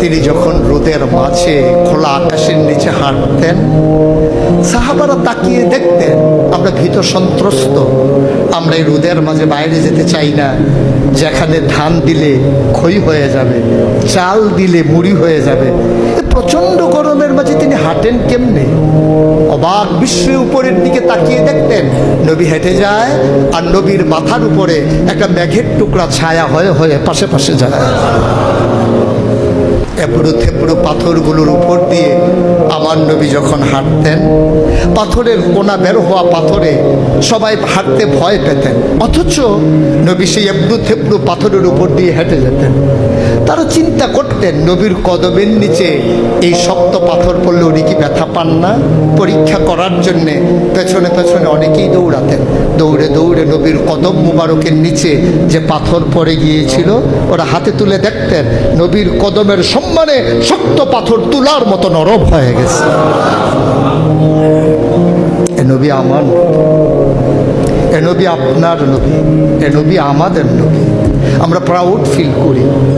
তিনি যখন রোদের মাঝে খোলা আকাশের নিচে হাঁটতেন, সাহাবারা তাকিয়ে দেখতেন আমরা ভীত সন্ত্রস্ত, আমরা এই রোদের মাঝে বাইরে যেতে চাই না, যেখানে ধান দিলে খই হয়ে যাবে, চাল দিলে মুড়ি হয়ে যাবে। প্রচন্ড গরমের মাঝে তিনি হাঁটেন কেমনে? অবাক বিস্ময়ে উপরের দিকে তাকিয়ে দেখতেন নবী হেঁটে যায়, আর নবীর মাথার উপরে একটা মেঘের টুকরা ছায়া হয়ে হয়ে পাশে পাশে যায়। এবড়ো থেবড়ো পাথরগুলোর উপর দিয়ে আমার নবী যখন হাঁটতেন, পাথরের কোনা বের হওয়া পাথরে সবাই হাঁটতে ভয় পেতেন, অথচ নবী সেই এবড়ো থেবড়ো পাথরের উপর দিয়ে হেঁটে যেতেন। তারা চিন্তা করতেন নবীর কদমের নিচে এই শক্ত পাথর পড়লে উনি কি ব্যথা পান না? পরীক্ষা করার জন্যে পেছনে পেছনে অনেকেই দৌড়াতেন। দৌড়ে দৌড়ে নবীর কদম মুবারকের নিচে যে পাথর পড়ে গিয়েছিল ওরা হাতে তুলে দেখতেন নবীর কদমের সম্মানে শক্ত পাথর তুলার মতো নরম হয়ে গেছে। এ নবী আমার, এ নবী আপনার নবী, এ নবী আমাদের নবী। আমরা প্রাউড ফিল করি।